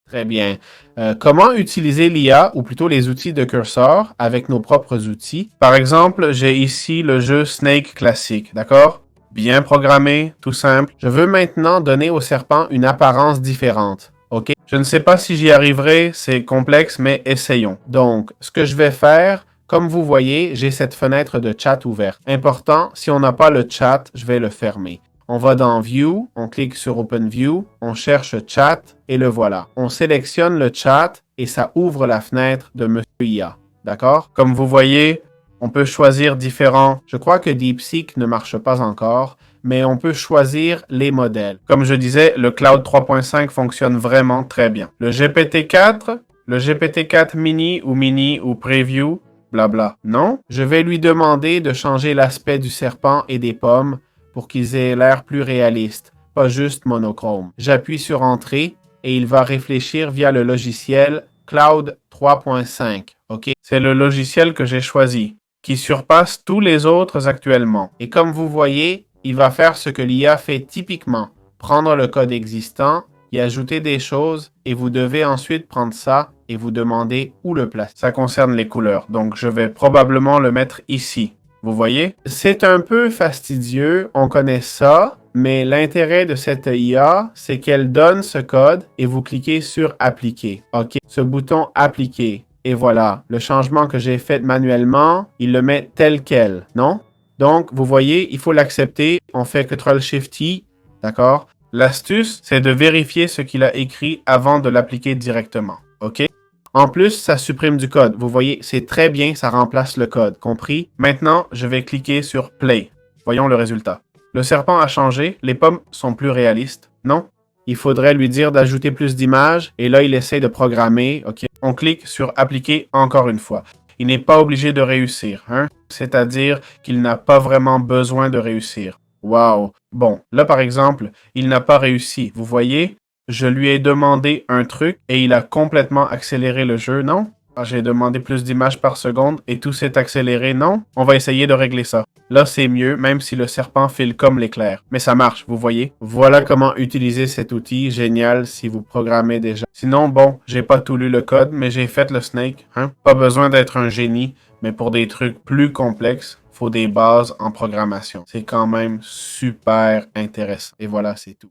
Très bien. Comment utiliser l'IA, ou plutôt les outils de Cursor, avec nos propres outils? Par exemple, j'ai ici le jeu Snake classique, d'accord? Bien programmé, tout simple. Je veux maintenant donner au serpent une apparence différente. OK? Je ne sais pas si j'y arriverai, c'est complexe, mais essayons. Donc, ce que je vais faire, comme vous voyez, j'ai cette fenêtre de chat ouverte. Important, si on n'a pas le chat, je vais le fermer. On va dans View, on clique sur Open View, on cherche Chat et le voilà. On sélectionne le chat et ça ouvre la fenêtre de Monsieur IA. D'accord? Comme vous voyez, on peut choisir différents. Je crois que DeepSeek ne marche pas encore, mais on peut choisir les modèles. Comme je disais, le Cloud 3.5 fonctionne vraiment très bien. Le GPT-4, le GPT-4 mini ou Preview, blabla. Non? Je vais lui demander de changer l'aspect du serpent et des pommes pour qu'ils aient l'air plus réalistes, pas juste monochrome. J'appuie sur Entrée et il va réfléchir via le logiciel Cloud 3.5. OK? C'est le logiciel que j'ai choisi, qui surpasse tous les autres actuellement. Et comme vous voyez, il va faire ce que l'IA fait typiquement. Prendre le code existant, y ajouter des choses, et vous devez ensuite prendre ça et vous demander où le placer. Ça concerne les couleurs, donc je vais probablement le mettre ici. Vous voyez? C'est un peu fastidieux, on connaît ça, mais l'intérêt de cette IA, c'est qu'elle donne ce code et vous cliquez sur Appliquer. OK? Ce bouton Appliquer. Et voilà, le changement que j'ai fait manuellement, il le met tel quel, non? Donc, vous voyez, il faut l'accepter. On fait Ctrl-Shift-I, d'accord? L'astuce, c'est de vérifier ce qu'il a écrit avant de l'appliquer directement. OK? En plus, ça supprime du code. Vous voyez, c'est très bien, ça remplace le code. Compris? Maintenant, je vais cliquer sur Play. Voyons le résultat. Le serpent a changé, les pommes sont plus réalistes. Non? Il faudrait lui dire d'ajouter plus d'images, et là, il essaie de programmer. OK? On clique sur Appliquer encore une fois. Il n'est pas obligé de réussir, hein? C'est-à-dire qu'il n'a pas vraiment besoin de réussir. Wow! Bon, là, par exemple, il n'a pas réussi. Vous voyez? Je lui ai demandé un truc et il a complètement accéléré le jeu, non? J'ai demandé plus d'images par seconde et tout s'est accéléré, non? On va essayer de régler ça. Là, c'est mieux, même si le serpent file comme l'éclair. Mais ça marche, vous voyez? Voilà comment utiliser cet outil génial si vous programmez déjà. Sinon, bon, j'ai pas tout lu le code, mais j'ai fait le snake, hein? Pas besoin d'être un génie, mais pour des trucs plus complexes, faut des bases en programmation. C'est quand même super intéressant. Et voilà, c'est tout.